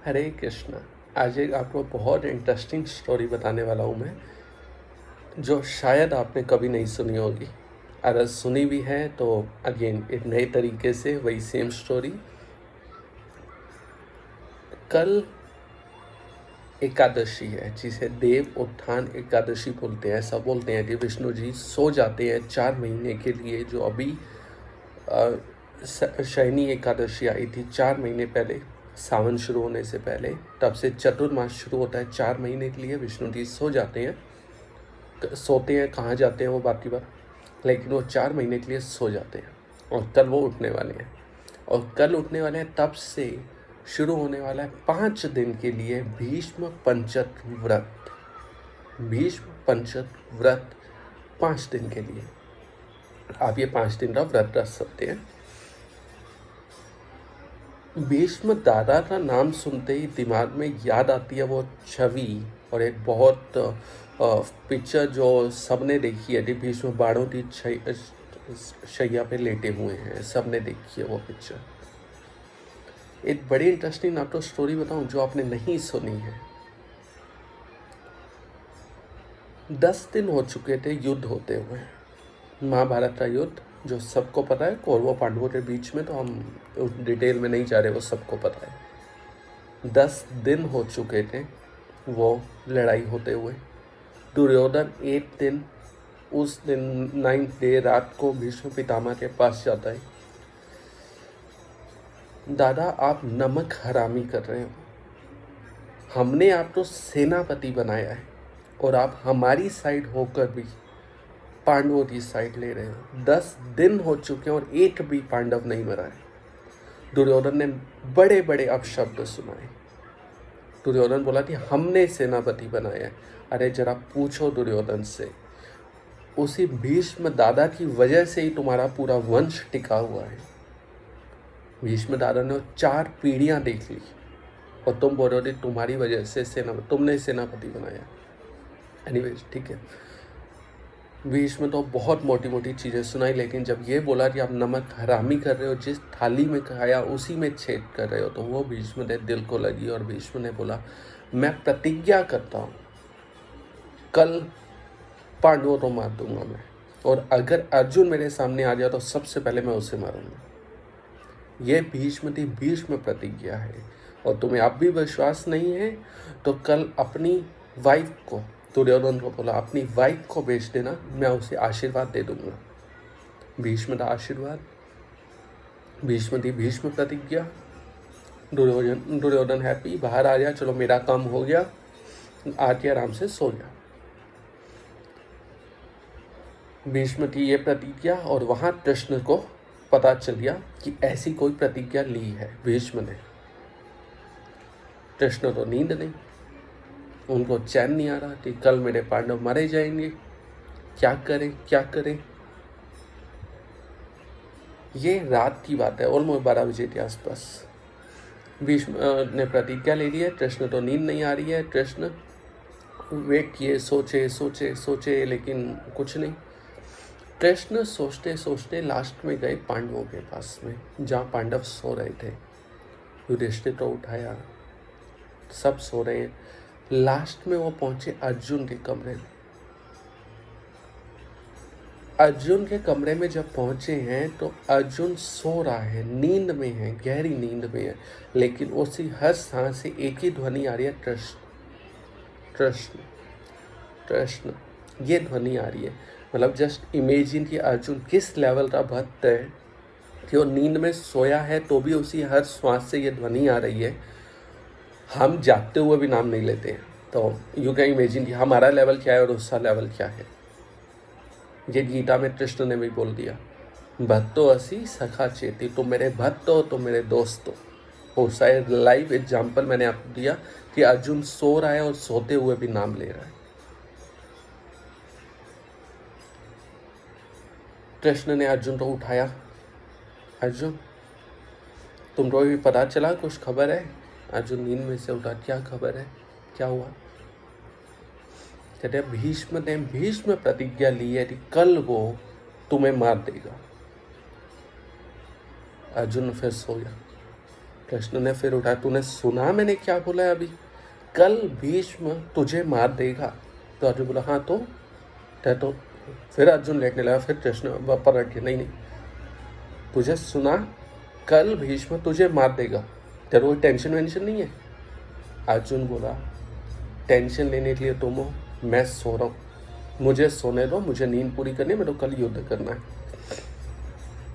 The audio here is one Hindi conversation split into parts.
हरे कृष्णा। आज एक आपको बहुत इंटरेस्टिंग स्टोरी बताने वाला हूँ मैं, जो शायद आपने कभी नहीं सुनी होगी। अगर सुनी भी है तो अगेन एक नए तरीके से वही सेम स्टोरी। कल एकादशी है जिसे देव उत्थान एकादशी बोलते हैं। ऐसा बोलते हैं कि विष्णु जी सो जाते हैं 4 महीने के लिए। जो अभी शयनी एकादशी आई थी 4 महीने पहले, सावन शुरू होने से पहले, तब से चतुर्मास शुरू होता है। 4 महीने के लिए विष्णु जी सो जाते हैं। सोते हैं कहाँ जाते हैं वो बात की बात, लेकिन वो 4 महीने के लिए सो जाते हैं और कल वो उठने वाले हैं। और कल उठने वाले हैं, तब से शुरू होने वाला है 5 दिन के लिए भीष्म पंचक व्रत। भीष्म पंचक व्रत 5 दिन के लिए आप ये 5 दिन का व्रत रख सकते हैं। भीष्म दादा का नाम सुनते ही दिमाग में याद आती है वो छवि, और एक बहुत पिक्चर जो सबने देखी है कि भीष्म बाणों की शैया पे लेटे हुए हैं। सबने देखी है वो पिक्चर। एक बड़ी इंटरेस्टिंग आपको स्टोरी बताऊं जो आपने नहीं सुनी है। 10 दिन हो चुके थे युद्ध होते हुए, महाभारत का युद्ध जो सबको पता है, कौरवों पांडवों के बीच में। तो हम डिटेल में नहीं जा रहे, वो सबको पता है। 10 दिन हो चुके थे वो लड़ाई होते हुए। दुर्योधन एक दिन, उस दिन 9th डे रात को भीष्म पितामह के पास जाता है। दादा, आप नमक हरामी कर रहे हो। हमने आपको सेनापति बनाया है और आप हमारी साइड होकर भी पांडवों की साइड ले रहे हो। 10 दिन हो चुके हैं और एक भी पांडव नहीं मरा है। दुर्योधन ने बड़े बड़े अपशब्द सुनाए। दुर्योधन बोला कि हमने सेनापति बनाया है। अरे जरा पूछो दुर्योधन से, उसी भीष्म दादा की वजह से ही तुम्हारा पूरा वंश टिका हुआ है। भीष्म दादा ने 4 पीढ़ियां देख ली और तुम बोल रहे हो तुम्हारी वजह से तुमने सेनापति बनाया। एनीवेज, ठीक है। भीष्म तो बहुत मोटी मोटी चीज़ें सुनाई, लेकिन जब ये बोला कि आप नमक हरामी कर रहे हो, जिस थाली में खाया उसी में छेद कर रहे हो, तो वो भीष्म के दिल को लगी। और भीष्म ने बोला, मैं प्रतिज्ञा करता हूँ कल पांडवों को मार दूंगा मैं, और अगर अर्जुन मेरे सामने आ गया तो सबसे पहले मैं उसे मारूंगा। ये भीष्म की भीष्म प्रतिज्ञा है। और तुम्हें अब भी विश्वास नहीं है तो कल अपनी वाइफ को, दुर्योधन को बोला, अपनी वाइफ को बेच देना, मैं उसे आशीर्वाद दे दूंगा। भीष्म का आशीर्वाद, भीष्म की भीष्म प्रतिज्ञा। दुर्योधन हैप्पी, बाहर आ गया, चलो मेरा काम हो गया, आके आराम से सो गया। भीष्म की ये प्रतिज्ञा, और वहां कृष्ण को पता चल गया कि ऐसी कोई प्रतिज्ञा ली है भीष्म ने। कृष्ण तो नींद नहीं, उनको चैन नहीं आ रहा कि कल मेरे पांडव मारे जाएंगे, क्या करें क्या करें। ये रात की बात है, ऑलमोस्ट 12 बजे के आसपास। भीष्म ने प्रतिज्ञा ले ली है, कृष्ण तो नींद नहीं आ रही है। कृष्ण वेट किए, सोचे सोचे सोचे, लेकिन कुछ नहीं। कृष्ण सोचते सोचते लास्ट में गए पांडवों के पास में, जहाँ पांडव सो रहे थे। युधिष्ठिर को उठाया, सब सो रहे हैं। लास्ट में वो पहुंचे अर्जुन के कमरे में। अर्जुन के कमरे में जब पहुंचे हैं तो अर्जुन सो रहा है, नींद में है, गहरी नींद में है, लेकिन उसी हर सांस से एक ही ध्वनि आ रही है, कृष्ण कृष्ण कृष्ण। ये ध्वनि आ रही है। मतलब जस्ट इमेजिन कि अर्जुन किस लेवल का भक्त है कि वो नींद में सोया है तो भी उसी हर श्वास से ये ध्वनि आ रही है। हम जागते हुए भी नाम नहीं लेते हैं, तो यू कैन इमेजिन कि हमारा लेवल क्या है और उसका लेवल क्या है। ये गीता में कृष्ण ने भी बोल दिया, भक्तो असी सखा चेती, तुम मेरे भक्त हो, तुम मेरे दोस्त हो। और शायद लाइव एग्जाम्पल मैंने आपको दिया कि अर्जुन सो रहा है और सोते हुए भी नाम ले रहा है। कृष्ण ने अर्जुन को उठाया, अर्जुन तुमको भी पता चला, कुछ खबर है? अर्जुन नींद में से उठा, क्या खबर है, क्या हुआ? कहते भीष्म ने भीष्म प्रतिज्ञा ली है कि कल वो तुम्हें मार देगा। अर्जुन फिर सो गया। कृष्ण ने फिर उठाया, तूने सुना मैंने क्या बोला है अभी? कल भीष्म तुझे मार देगा। तो अर्जुन बोला हाँ तो फिर अर्जुन लेटने लगा। फिर कृष्ण पलट के, नहीं नहीं, तुझे सुना, कल भीष्म तुझे मार देगा, तेरे कोई टेंशन वेंशन नहीं है? अर्जुन बोला, टेंशन लेने के लिए तुम हो, मैं सो रहा हूँ, मुझे सोने दो, मुझे नींद पूरी करनी है, मेरे को कल युद्ध करना है।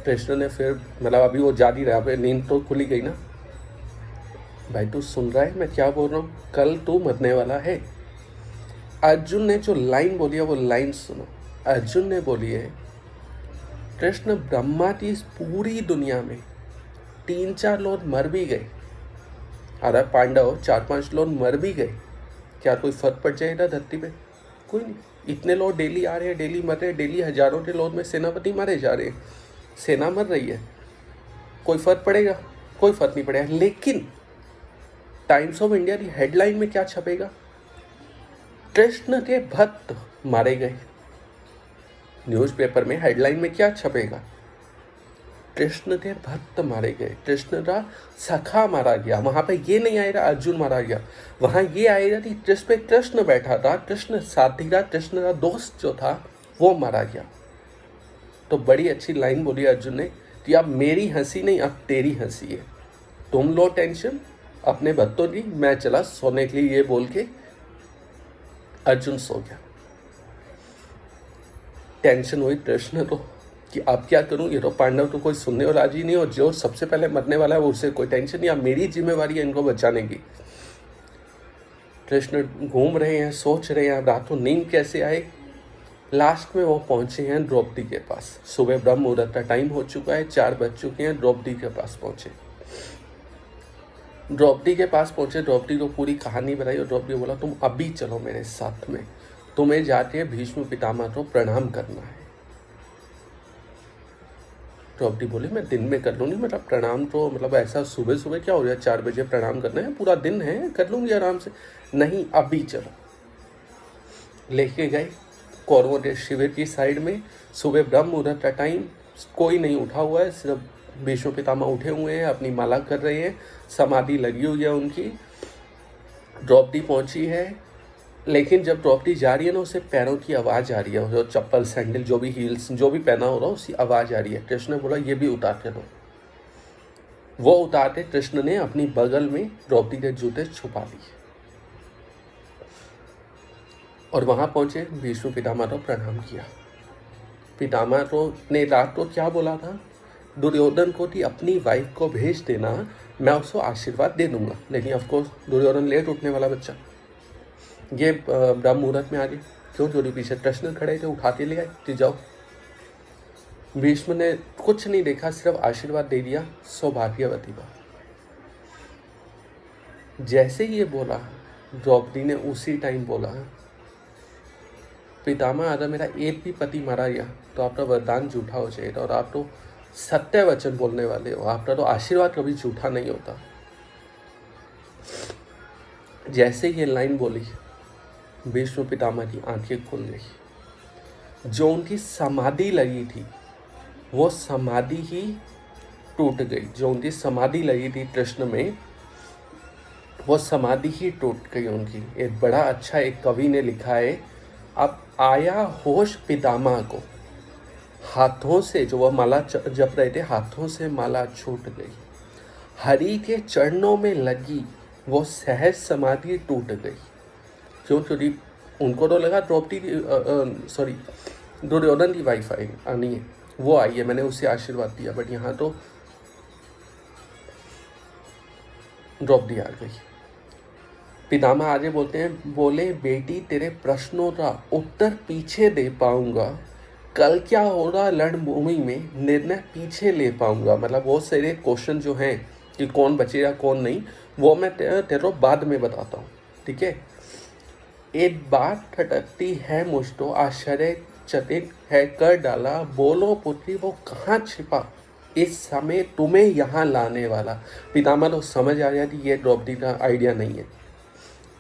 कृष्ण ने फिर, मतलब अभी वो जारी रहा, पे नींद तो खुली गई ना, भाई तू सुन रहा है मैं क्या बोल रहा हूँ? कल तू मरने वाला है। अर्जुन ने जो लाइन बोली है वो लाइन सुनो। अर्जुन ने बोली है, कृष्ण ब्रह्मा की इस पूरी दुनिया में 3-4 लोग मर भी गए, अरे पांडव 4-5 लोग मर भी गए, क्या कोई फर्क पड़ जाएगा धरती पे? कोई नहीं। इतने लोग डेली आ रहे हैं, डेली मर रहे हैं, डेली हजारों के लोग में सेनापति मारे जा रहे हैं, सेना मर रही है, कोई फर्क पड़ेगा? कोई फर्क नहीं पड़ेगा। लेकिन टाइम्स ऑफ इंडिया की हेडलाइन में क्या छपेगा? कृष्ण के भक्त मारे गए। न्यूज़पेपर में हेडलाइन में क्या छपेगा? कृष्ण के भक्त मारे गए, कृष्ण का सखा मारा गया। वहां पे ये नहीं आएगा अर्जुन मारा गया, वहां ये आएगा कि जिस पे कृष्ण बैठा था, कृष्ण साथी का, कृष्ण का दोस्त जो था, वो मारा गया। तो बड़ी अच्छी लाइन बोली अर्जुन ने कि अब मेरी हंसी नहीं, अब तेरी हंसी है, तुम लो टेंशन अपने भक्तों की, मैं चला सोने के लिए। ये बोल के अर्जुन सो गया। टेंशन हुई कृष्ण को कि अब क्या करूं, ये तो पांडव तो कोई सुनने और राजी नहीं, और जो सबसे पहले मरने वाला है वो उसे कोई टेंशन नहीं, अब मेरी जिम्मेवारी है इनको बचाने की। कृष्ण घूम रहे हैं, सोच रहे हैं रातों नींद कैसे आए। लास्ट में वो पहुंचे हैं द्रौपदी के पास। सुबह ब्रह्म मुहूर्त का टाइम हो चुका है, 4 बज चुके हैं, द्रौपदी के पास पहुंचे। द्रौपदी के पास पहुंचे, द्रौपदी को पूरी कहानी बताई और द्रौपदी बोला, तुम अभी चलो मेरे साथ में, तुम्हें जाके भीष्म पितामह को प्रणाम करना है। द्रौपदी बोली, मैं दिन में कर लूँगी, मतलब प्रणाम तो मतलब ऐसा सुबह सुबह क्या हो गया, 4 बजे प्रणाम करना है, पूरा दिन है, कर लूँगी आराम से। नहीं, अभी चलो। लेके गए कौरवों के शिविर की साइड में। सुबह ब्रह्म मुहूर्त का टाइम, कोई नहीं उठा हुआ है, सिर्फ भीष्म पितामह उठे हुए हैं, अपनी माला कर रहे हैं, समाधि लगी हुई है उनकी। द्रौपदी पहुंची है, लेकिन जब द्रौपदी जा रही है ना, उसे पैरों की आवाज़ आ रही है, जो चप्पल सैंडल जो भी हील्स जो भी पहना हो रहा है उसकी आवाज़ आ रही है। कृष्ण ने बोला, ये भी उतार के दो। वो उतारते कृष्ण ने अपनी बगल में द्रौपदी के जूते छुपा लिए और वहां पहुंचे, भीष्म पितामह को प्रणाम किया। पितामह को ने रात को क्या बोला था दुर्योधन को कि अपनी वाइफ को भेज देना, मैं उसको आशीर्वाद दे दूंगा। लेकिन ऑफकोर्स दुर्योधन लेट उठने वाला बच्चा, ये ब्रह्म मुहूर्त में आ गए। क्यों? जो पीछे कृष्ण खड़े थे, उठाते ले आए कि जाओ। भीष्म ने कुछ नहीं देखा, सिर्फ आशीर्वाद दे दिया, सौभाग्यवती बा। जैसे ये बोला, द्रौपदी ने उसी टाइम बोला, पितामह अगर मेरा एक भी पति मारा गया तो आपका वरदान झूठा हो जाएगा, और आप तो सत्य वचन बोलने वाले हो, आपका तो आशीर्वाद कभी झूठा नहीं होता। जैसे ये लाइन बोली, भीष्म पितामह की आंखें खुल गई। जो उनकी समाधि लगी थी वो समाधि ही टूट गई। जो उनकी समाधि लगी थी कृष्ण में, वो समाधि ही टूट गई उनकी। एक बड़ा अच्छा एक कवि ने लिखा है, अब आया होश पितामह को, हाथों से जो वह माला जप रहे थे, हाथों से माला छूट गई, हरि के चरणों में लगी वो सहज समाधि टूट गई। क्यों? क्योंकि उनको तो लगा द्रौपदी सॉरी दुर्योधन की वाइफ आनी है, वो आई है, मैंने उसे आशीर्वाद दिया, बट यहाँ तो द्रौपदी आ गई। पितामह आगे बोलते हैं, बोले बेटी तेरे प्रश्नों का उत्तर पीछे दे पाऊंगा, कल क्या होगा रणभूमि में निर्णय पीछे ले पाऊंगा। मतलब वो सारे क्वेश्चन जो हैं कि कौन बचेगा कौन नहीं, वो मैं तेरे को बाद में बताता हूँ, ठीक है। एक बात खटकती है मुझ तो, आश्चर्यचकित है कर डाला, बोलो पुत्री वो कहाँ छिपा, इस समय तुम्हें यहाँ लाने वाला। पितामह तो समझ आ गया कि ये द्रौपदी का आइडिया नहीं है,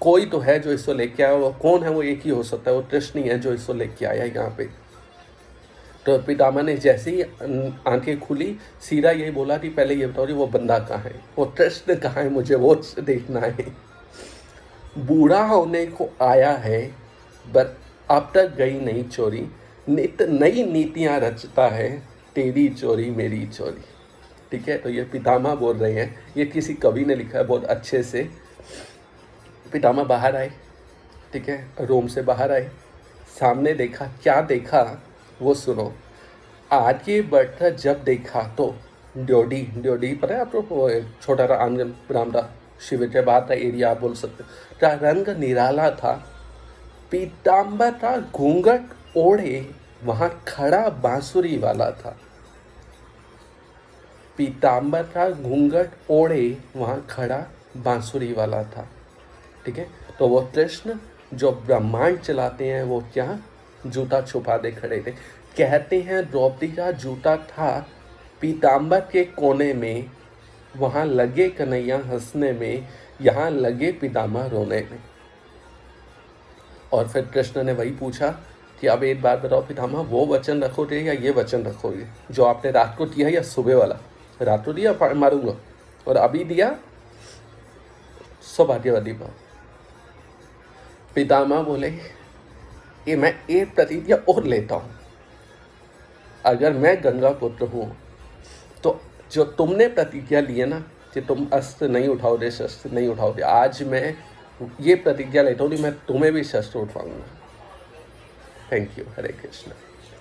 कोई तो है जो इसको लेके आया। वो कौन है? वो एक ही हो सकता है, वो कृष्ण ही है जो इसको लेके आया यहाँ पे। तो पितामह ने जैसे ही आंखें खुली सीधा यही बोला कि पहले ये बताओ जी वो बंदा कहाँ है, वो कृष्ण कहाँ है, मुझे वो देखना है। बूढ़ा होने को आया है बट अब तक गई नहीं चोरी, नित नई नीतियाँ रचता है, तेरी चोरी मेरी चोरी। ठीक है, तो ये पितामह बोल रहे हैं, ये किसी कवि ने लिखा है बहुत अच्छे से। पितामह बाहर आए, ठीक है, रूम से बाहर आए, सामने देखा, क्या देखा वो सुनो। आगे बढ़कर जब देखा तो ड्योडी, ड्योडी पता है आपको, वो छोटा राम था, शिविर के बाद का एरिया आप बोल सकते हो। का रंग निराला था, पीताम्बर का घूंघट ओढ़े वहां खड़ा बांसुरी वाला था। पीताम्बर का घूंघट ओढ़े वहां खड़ा बांसुरी वाला था। ठीक है, तो वो कृष्ण जो ब्रह्मांड चलाते हैं वो क्या जूता छुपा दे खड़े थे। कहते हैं द्रौपदी का जूता था पीताम्बर के कोने में, वहाँ लगे कन्हैया हंसने में, यहाँ लगे पितामह रोने में। और फिर कृष्ण ने वही पूछा कि अब एक बात बताओ पितामह, वो वचन रखोगे या ये वचन रखोगे जो आपने रात को दिया या सुबह वाला? रात को दिया मारूंगा और अभी दिया सौभाग्यवती भाव। पितामह बोले कि मैं एक प्रतिज्ञा और लेता हूँ, अगर मैं गंगा पुत्र हूँ तो जो तुमने प्रतिज्ञा ली है ना कि तुम अस्त्र नहीं उठाओगे, शस्त्र नहीं उठाओगे, आज मैं ये प्रतिज्ञा लेता हूँ कि मैं तुम्हें भी शस्त्र उठवाऊंगा। Thank you. हरे कृष्ण।